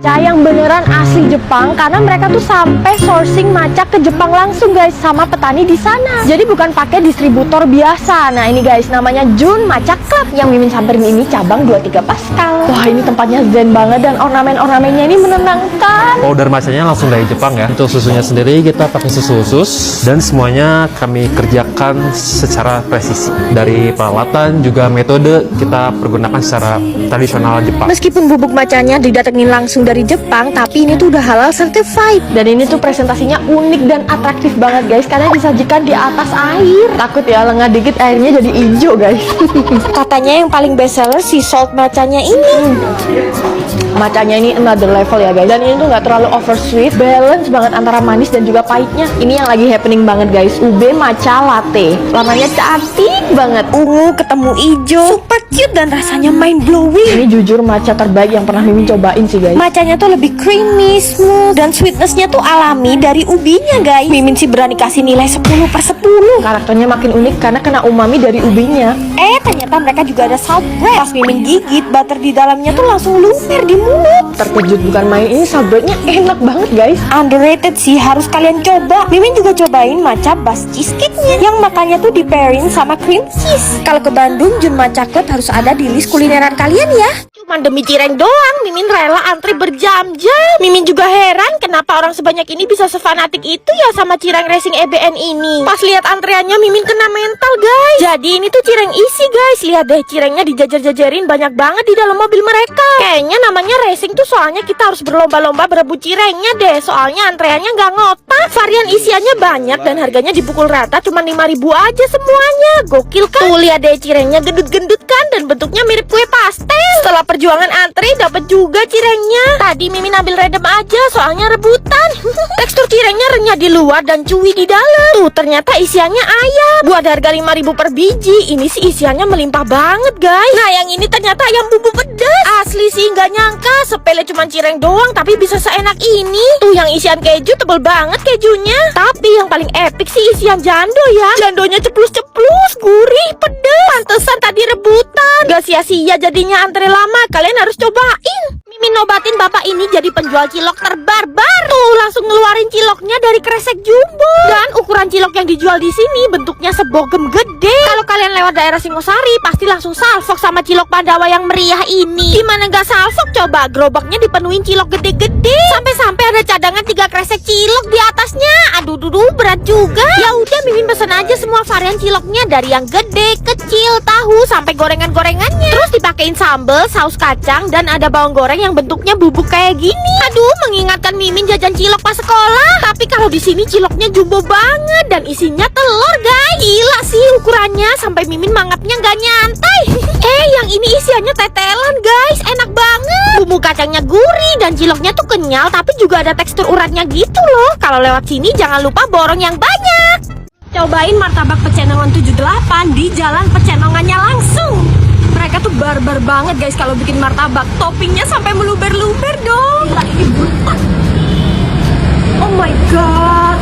matcha yang beneran asli Jepang, karena mereka tuh sampai sourcing matcha ke Jepang langsung guys sama petani di sana. Jadi bukan pakai distributor biasa. Nah ini guys, namanya Jun Matcha Club yang Mimin samperin ini cabang 23 Pascal. Wah ini tempatnya zen banget dan ornamen-ornamennya ini menenangkan. Powder matchanya langsung dari Jepang ya. Untuk susunya sendiri kita pakai susu khusus dan semuanya kami kerjakan secara presisi. Dari peralatan juga metode kita pergunakan secara tradisional Jepang. Meskipun bubuk matchanya didatengin langsung dari Jepang, tapi ini tuh udah halal certified. Dan ini tuh presentasinya unik dan atraktif banget guys, karena disajikan di atas air. Takut ya lengah dikit airnya jadi hijau guys. Katanya yang paling best seller si salt matchanya ini. Matchanya ini another level ya guys. Dan ini tuh nggak terlalu over sweet, balance banget antara manis dan juga pahitnya. Ini yang lagi happening banget guys, ube matcha latte. Warnanya cantik banget, ungu ketemu hijau, super cute dan rasanya mind blowing. Ini jujur matcha terbaik yang pernah Mimin cobain sih guys. Matchanya tuh lebih creamy, smooth, dan sweetnessnya tuh alami dari ubinya guys. Mimin sih berani kasih nilai 10/10. Karakternya makin unik karena kena umami dari ubinya. Ternyata mereka juga ada salt bread. Pas Mimin gigit, butter di dalamnya tuh langsung lumer di mulut. Terkejut bukan main, ini salt breadnya enak banget guys. Underrated sih, harus kalian coba. Mimin juga cobain matcha bus cheesecake-nya yang makannya tuh di pairing sama cream cheese. Kalau ke Bandung, Jun Matcha Club harus ada di list kulineran kalian ya. Cuman demi cireng doang, Mimin rela antri berjam-jam. Mimin juga heran kenapa orang sebanyak ini bisa sefanatik itu ya sama cireng racing EBN ini. Pas lihat antreannya Mimin kena mental guys. Jadi ini tuh cireng isi guys. Lihat deh cirengnya dijajar-jajarin banyak banget di dalam mobil mereka. Kayaknya namanya racing tuh soalnya kita harus berlomba-lomba berebut cirengnya deh. Soalnya antreannya nggak ngotak. Varian isiannya banyak dan harganya dipukul rata cuma 5.000 aja semuanya. Gokil kan? Tuh lihat deh cirengnya gendut-gendut kan dan bentuknya mirip kue pastel. Setelah perjuangan antri dapat juga cirengnya. Tadi Mimin ambil redem aja soalnya rebutan. Tekstur cirengnya renyah di luar dan chewy di dalam. Tuh ternyata isiannya ayam. Buat harga 5.000 per biji, ini sih isiannya melimpah banget guys. Nah yang ini ternyata ayam bumbu pedas. Asli sih nggak nyangka, sepele cuman cireng doang tapi bisa seenak ini. Tuh yang isian keju tebel banget kejunya. Tapi yang paling epic sih isian jando ya. Jandonya ceplus-ceplus, gurih, pedas. Pantesan tadi rebutan. Gak sia-sia jadinya antri lama. Kalian harus cobain. Mimin nobatin bapak ini jadi penjual cilok terbarbar. Tuh langsung ngeluarin ciloknya dari kresek jumbo. Dan ukuran cilok yang dijual di sini bentuknya sebogem gede. Kalau kalian lewat daerah Singosari pasti langsung salfok sama cilok Pandawa yang meriah ini. Gimana gak salfok coba? Gerobaknya dipenuhin cilok gede-gede. Sampai-sampai ada cadangan 3 kresek cilok di atasnya. Aduh berat juga. Ya udah Mimin pesen aja semua varian ciloknya dari yang gede, kecil, tahu sampai gorengan-gorengannya. Terus dipakein sambal, saus kacang dan ada bawang goreng yang bentuknya bubuk kayak gini. Aduh, mengingatkan Mimin jajan cilok pas sekolah. Tapi kalau di sini ciloknya jumbo banget dan isinya telur, guys. Gila sih ukurannya, sampai Mimin mangapnya nggak nyantai. Yang ini isiannya tetelan, guys. Enak banget. Bumbu kacangnya gurih dan ciloknya tuh kenyal, tapi juga ada tekstur uratnya gitu loh. Kalau lewat sini jangan lupa borong yang banyak. Cobain martabak Pecenongan 78 di Jalan Pecenongannya langsung. Mereka tuh barbar banget guys kalau bikin martabak. Toppingnya sampai meluber-luber dong. Gila, ini brutal. Oh my god,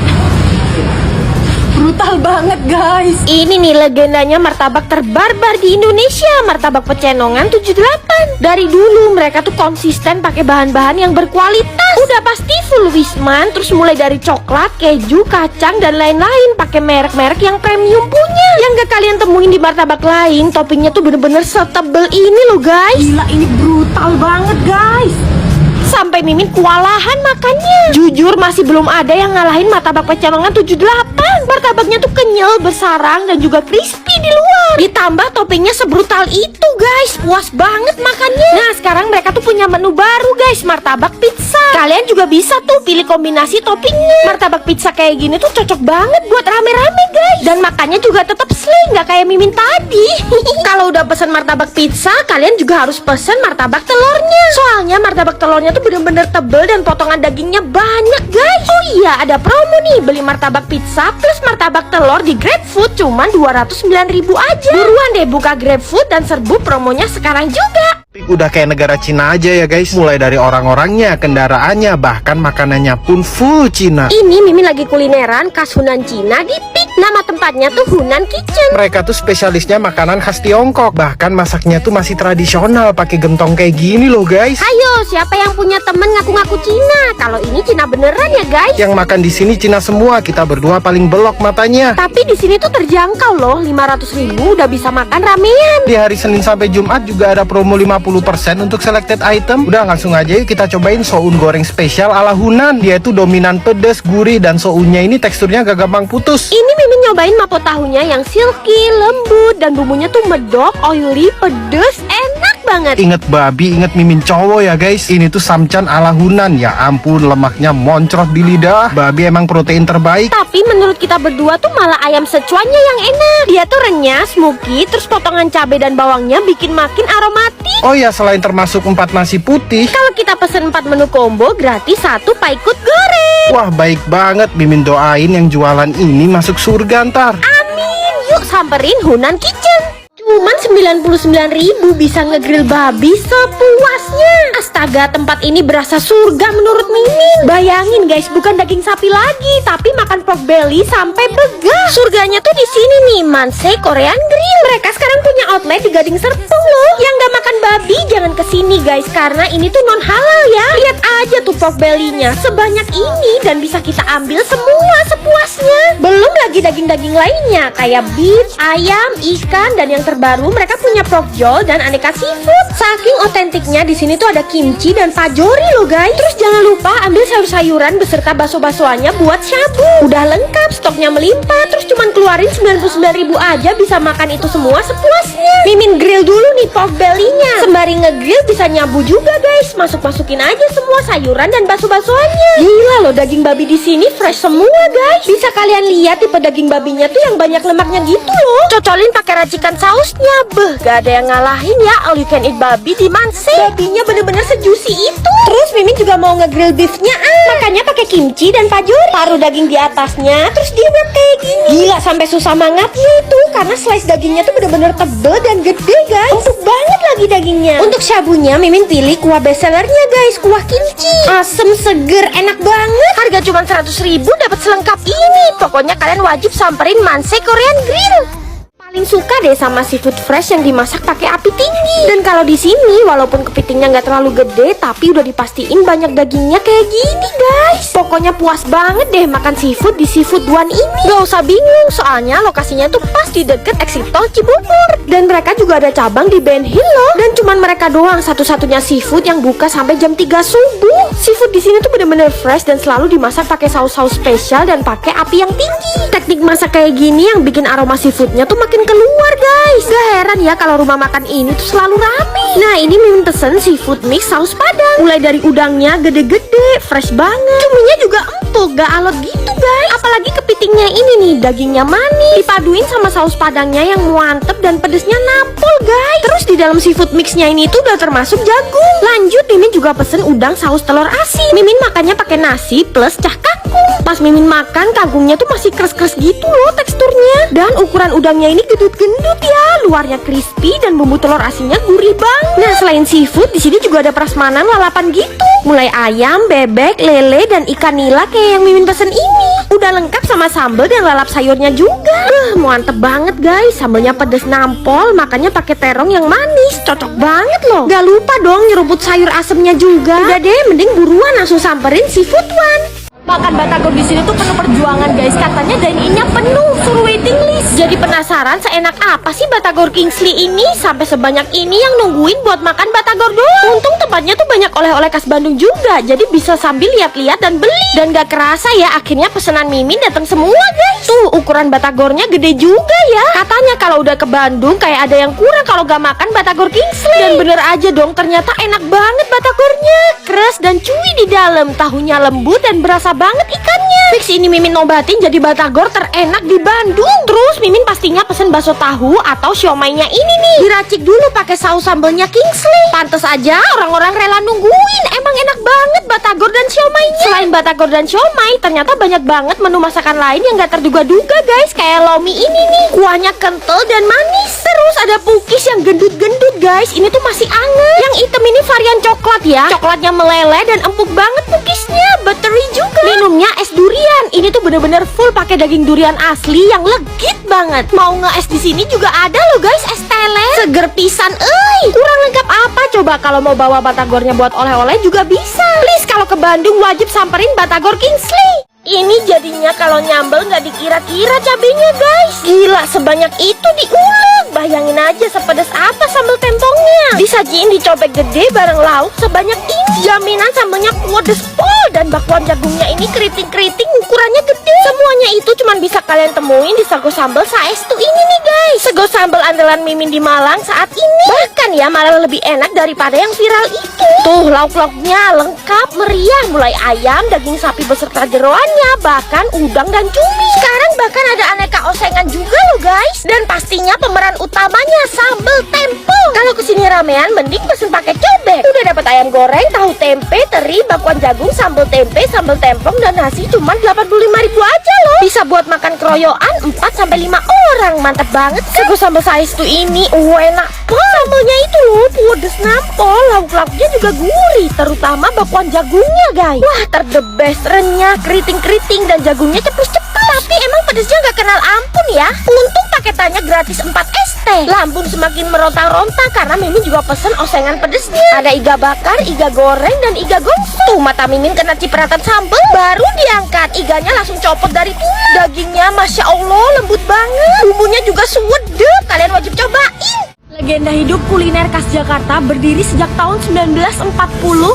brutal banget guys. Ini nih legendanya martabak terbarbar di Indonesia, martabak Pecenongan 78. Dari dulu mereka tuh konsisten pakai bahan-bahan yang berkualitas. Udah pasti full Wisman, terus mulai dari coklat, keju, kacang dan lain-lain, pakai merek-merek yang premium punya. Yang gak kalian temuin di martabak lain, toppingnya tuh bener-bener setebel ini loh guys. Gila, ini brutal banget guys. Sampai Mimin kewalahan makannya. Jujur masih belum ada yang ngalahin martabak Pecenongan 78. Martabaknya tuh kenyal, bersarang dan juga crispy di luar. Ditambah toppingnya sebrutal itu guys. Puas banget makannya. Nah sekarang mereka tuh punya menu baru guys, martabak pizza. Kalian juga bisa tuh pilih kombinasi toppingnya. Martabak pizza kayak gini tuh cocok banget buat rame-rame guys. Dan makannya juga tetap slay, nggak kayak Mimin tadi. Kalau udah pesen martabak pizza, kalian juga harus pesen martabak telurnya. Soalnya martabak telurnya tuh bener-bener tebel dan potongan dagingnya banyak guys. Oh iya, ada promo nih, beli martabak pizza plus martabak telur di GrabFood cuman 209.000 aja. Buruan deh buka GrabFood dan serbu promonya sekarang juga. Udah kayak negara Cina aja ya guys. Mulai dari orang-orangnya, kendaraannya, bahkan makanannya pun full Cina. Ini Mimin lagi kulineran khas Hunan Cina di Peak. Nama tempatnya tuh Hunan Kitchen. Mereka tuh spesialisnya makanan khas Tiongkok. Bahkan masaknya tuh masih tradisional pakai gentong kayak gini loh guys. Ayo, siapa yang punya temen ngaku-ngaku Cina? Kalau ini Cina beneran ya guys. Yang makan di sini Cina semua, kita berdua paling belok matanya. Tapi di sini tuh terjangkau loh, 500.000 udah bisa makan ramean. Di hari Senin sampai Jumat juga ada promo 50% untuk selected item. Udah langsung aja yuk kita cobain soun goreng spesial ala Hunan. Dia tuh dominan pedas, gurih, dan sounnya ini teksturnya gak gampang putus. Ini Mimin nyobain mapo tahunya yang silky, lembut, dan bumbunya tuh medok, oily, pedes, enak banget. Ingat babi, ingat mimin cowok ya guys. Ini tuh samcan ala Hunan. Ya ampun, lemaknya moncrot di lidah. Babi emang protein terbaik. Tapi menurut kita berdua tuh malah ayam secuannya yang enak. Dia tuh renyah, smoky, terus potongan cabai dan bawangnya bikin makin aromatik. Oh ya, selain termasuk 4 nasi putih. Kalau kita pesen 4 menu combo, gratis 1 paikut goreng. Wah, baik banget. Mimin doain yang jualan ini masuk surga ntar. Amin. Yuk samperin Hunan Kitchen. Cuman 99.000 bisa ngegrill babi sepuasnya. Astaga, tempat ini berasa surga menurut Mimin. Bayangin guys, bukan daging sapi lagi, tapi makan pork belly sampai begah. Surganya tuh di sini nih, Manse Korean Grill. Mereka sekarang punya outlet di Gading Serpong loh. Yang gak makan babi jangan kesini guys, karena ini tuh non halal ya. Lihat aja tuh pork belly-nya sebanyak ini dan bisa kita ambil semua sepuasnya. Belum lagi daging-daging lainnya kayak beef, ayam, ikan, dan yang terbaru mereka punya pork jol dan aneka seafood. Saking otentiknya di sini tuh ada kimchi dan pajori loh guys. Terus jangan lupa ambil sayur-sayuran beserta bakso-baksoannya buat shabu. Udah lengkap, stoknya melimpah. Terus cuman keluarin 99.000 aja bisa makan itu semua sepuasnya. Mimin grill dulu nih pork belly-nya. Sembari ngegrill bisa nyabu juga guys. Masuk-masukin aja semua sayuran dan bakso-baksoannya. Gila loh, daging babi di sini fresh semua guys. Bisa kalian lihat tipe daging babinya tuh yang banyak lemaknya gitu loh. Cocolin pakai racikan sausnya. Beh, gak ada yang ngalahin ya all you can eat babi di Manse. Babinya bener-bener sejuicy itu. Terus Mimin juga mau ngegrill beefnya makanya pakai kimchi dan pajori. Taruh daging di atasnya, terus dia wrap kayak gini. Gila, sampai susah mangatnya itu karena slice dagingnya tuh bener-bener tebel dan gede guys. Empuk banget lagi dagingnya. Untuk shabunya Mimin pilih kuah bestsellernya guys, kuah kimchi. Asem, seger, enak banget. Harga cuma 100.000 dapat selengkap ini. Pokoknya kalian wajib samperin Manse Korean Grill. Paling suka deh sama seafood fresh yang dimasak pakai api tinggi. Dan kalau di sini walaupun kepitingnya nggak terlalu gede, tapi udah dipastiin banyak dagingnya kayak gini guys. Pokoknya puas banget deh makan seafood di Seafood One ini. Gak usah bingung, soalnya lokasinya tuh pas di deket exit tol Cibubur. Dan mereka juga ada cabang di Ben Hill loh. Dan cuman mereka doang satu-satunya seafood yang buka sampai jam 3 subuh. Seafood di sini tuh bener-bener fresh dan selalu dimasak pakai saus-saus spesial dan pakai api yang tinggi. Teknik masak kayak gini yang bikin aroma seafoodnya tuh makin keluar guys. Gak heran ya kalau rumah makan ini tuh selalu rame. Nah, ini Mimin pesen seafood mix saus padang. Mulai dari udangnya gede-gede, fresh banget. Cuminya juga empuk, gak alot gitu guys. Apalagi kepitingnya ini nih, dagingnya manis, dipaduin sama saus padangnya yang mantep dan pedesnya nampol guys. Terus di dalam seafood mixnya ini tuh udah termasuk jagung. Lanjut Mimin juga pesen udang saus telur asin. Mimin makannya pakai nasi plus cah kangkung. Pas Mimin makan, kangkungnya tuh masih kres-kres gitu loh teksturnya. Dan ukuran udangnya ini gendut-gendut ya, luarnya crispy dan bumbu telur asinnya gurih banget. Nah, selain seafood di sini juga ada prasmanan lalapan gitu. Mulai ayam, bebek, lele, dan ikan nila kayak yang Mimin pesen ini. Udah lengkap sama sambal dan lalap sayurnya juga. Mantep banget guys, sambelnya pedes nampol, makannya pakai terong yang manis. Cocok banget loh. Gak lupa dong nyeruput sayur asemnya juga. Udah deh, mending buruan langsung samperin Seafood One. Makan batagor di sini tuh penuh perjuangan guys. Katanya dine-in-nya penuh, suruh waiting list. Jadi penasaran seenak apa sih batagor Kingsley ini sampai sebanyak ini yang nungguin buat makan batagor doang. Untung tempatnya tuh banyak oleh-oleh khas Bandung juga, jadi bisa sambil lihat-lihat dan beli. Dan gak kerasa ya, akhirnya pesanan Mimin datang semua guys. Tuh ukuran batagornya gede juga ya. Katanya kalau udah ke Bandung kayak ada yang kurang kalau gak makan batagor Kingsley. Dan bener aja dong, ternyata enak banget batagornya. Keras dan chewy di dalam, tahunya lembut dan berasa banget ikannya. Fix ini Mimin nobatin jadi batagor terenak di Bandung. Terus Mimin pastinya pesen bakso tahu atau siomainya ini nih. Diracik dulu pakai saus sambelnya Kingsley. Pantes aja orang-orang rela nungguin. Emang enak banget batagor batagor dan siomainya. Selain batagor dan siomay, ternyata banyak banget menu masakan lain yang gak terduga-duga guys. Kayak lomi ini nih, kuahnya kental dan manis. Terus ada pukis yang gendut-gendut guys. Ini tuh masih anget. Yang hitam ini varian coklat ya. Coklatnya meleleh dan empuk banget pukisnya. Buttery juga. Minumnya es durian. Ini tuh bener-bener full pakai daging durian asli yang legit banget. Mau nge-es di sini juga ada loh guys, es tele. Seger pisan, kurang lengkap apa coba kalau mau bawa batagornya buat oleh-oleh juga bisa. Please kalau ke Bandung wajib samperin Batagor Kingsley. Ini jadinya kalau nyambel nggak dikira-kira cabenya guys. Gila sebanyak itu diulek. Bayangin aja sepedas apa sambal tempongnya. Disajiin di cobek gede bareng lauk sebanyak ini. Jaminan sambelnya pedes pol. Dan bakwan jagungnya ini keriting-keriting ukurannya gede. Semuanya itu cuma bisa kalian temuin di Sego Sambal Saestu ini nih guys. Sego sambal andalan Mimin di Malang saat ini. Bahkan ya malah lebih enak daripada yang viral itu. Tuh lauk-lauknya lengkap meriah. Mulai ayam, daging sapi beserta jeroannya, bahkan udang dan cumi. Sekarang bahkan ada aneka osengan juga loh guys. Dan pastinya pemeran utamanya sambal tempong. Kalau kesini ramean mending pesen pakai cobek. Udah dapat ayam goreng, tahu tempe, teri, bakwan jagung, sambal tempe, sambal tempong dan nasi cuma 85.000 aja loh. Bisa buat makan keroyokan 4-5 orang. Mantep banget kan? Sego Sambal Saestu ini enak banget. Sambalnya itu loh pedes nampol. Lauk-lauknya juga gurih, terutama bakwan jagungnya guys. Wah the best, renyah, keriting-keriting dan jagungnya cepus-cepus. Tapi emang pedesnya gak kenal ampun ya. Untung paketannya gratis 4 ST. Lambung semakin meronta-ronta karena Mimin juga pesen osengan pedesnya. Ada iga bakar, iga goreng, dan iga gongso. Tuh mata Mimin kena cipratan sambal. Baru diangkat, iganya langsung copot dari tulang. Dagingnya Masya Allah lembut banget. Bumbunya juga suwedep. Kalian wajib cobain. Legenda hidup kuliner khas Jakarta berdiri sejak tahun 1940.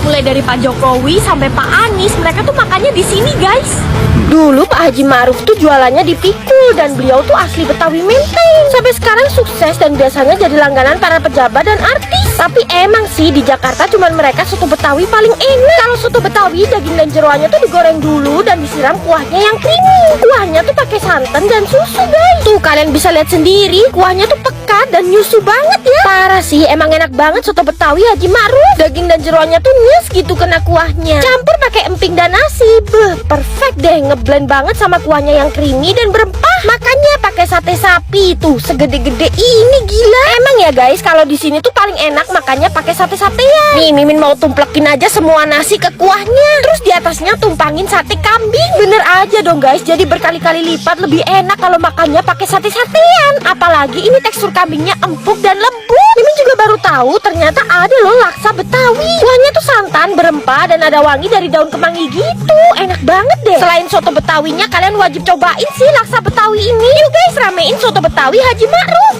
Mulai dari Pak Jokowi sampai Pak Anies, mereka tuh makannya di sini guys. Dulu Pak Haji Ma'ruf tuh jualannya di Pikul dan beliau tuh asli Betawi Menteng. Sampai sekarang sukses dan biasanya jadi langganan para pejabat dan artis. Tapi emang sih di Jakarta cuman mereka soto Betawi paling enak. Kalau soto Betawi daging dan jeroannya tuh digoreng dulu dan disiram kuahnya yang creamy. Kuahnya tuh pakai santan dan susu guys. Tuh kalian bisa lihat sendiri, kuahnya tuh pekat dan nyusu banget ya. Parah sih, emang enak banget soto Betawi Haji Ma'ruf. Daging dan jeroannya tuh nyes gitu kena kuahnya. Campur pakai emping dan nasi. Perfect deh, ngeblend banget sama kuahnya yang creamy dan berempah. Makanya pakai sate sapi tuh segede-gede ini gila. Emang ya guys, kalau di sini tuh paling enak makanya pakai sate-satean. Nih Mimin mau tumplekin aja semua nasi ke kuahnya. Terus di atasnya tumpangin sate kambing. Bener aja dong guys, jadi berkali-kali lipat lebih enak kalau makannya pakai sate-satean. Apalagi ini tekstur kambingnya empuk dan lembut. Mimin juga baru tahu ternyata ada loh laksa Betawi. Kuahnya tuh santan, berempah, dan ada wangi dari daun kemangi gitu. Enak banget deh. Selain soto Betawinya, kalian wajib cobain sih laksa Betawi ini. Yuk guys, ramein soto Betawi Haji Ma'ruf.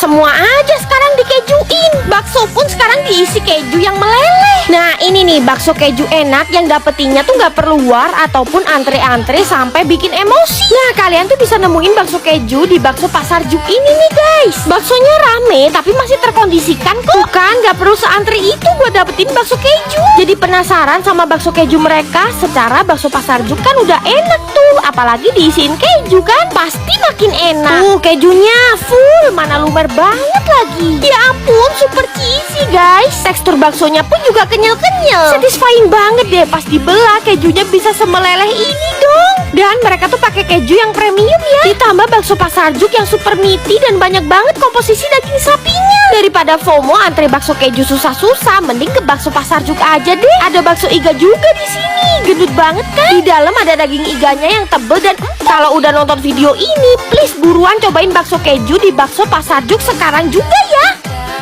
Semua aja sekarang dikejuin. Bakso pun sekarang diisi keju yang meleleh. Nah ini nih bakso keju enak yang dapetinnya tuh gak perlu war ataupun antre-antre sampai bikin emosi. Nah kalian tuh bisa nemuin bakso keju di bakso Pasar Juk ini nih guys. Baksonya rame tapi masih terkondisikan kok. Bukan gak perlu seantri itu buat dapetin bakso keju. Jadi penasaran sama bakso keju mereka. Secara bakso Pasar Juk kan udah enak tuh, apalagi diisiin keju kan pasti makin enak. Tuh kejunya full, mana lumer banget lagi. Ya ampun, super cheesy guys. Tekstur baksonya pun juga kenyal-kenyal. Satisfying banget deh pas dibelah, kejunya bisa semeleleh ini dong. Dan mereka tuh pakai keju yang premium ya. Ditambah bakso Pasar Juk yang super meaty dan banyak banget komposisi daging sapinya. Daripada FOMO antre bakso keju susah-susah, mending ke bakso Pasar Juk aja deh. Ada bakso iga juga di sini. Gendut banget kan? Di dalam ada daging iganya yang tebel dan kalau udah nonton video ini, please buruan cobain bakso keju di bakso Pasar Juk sekarang juga ya.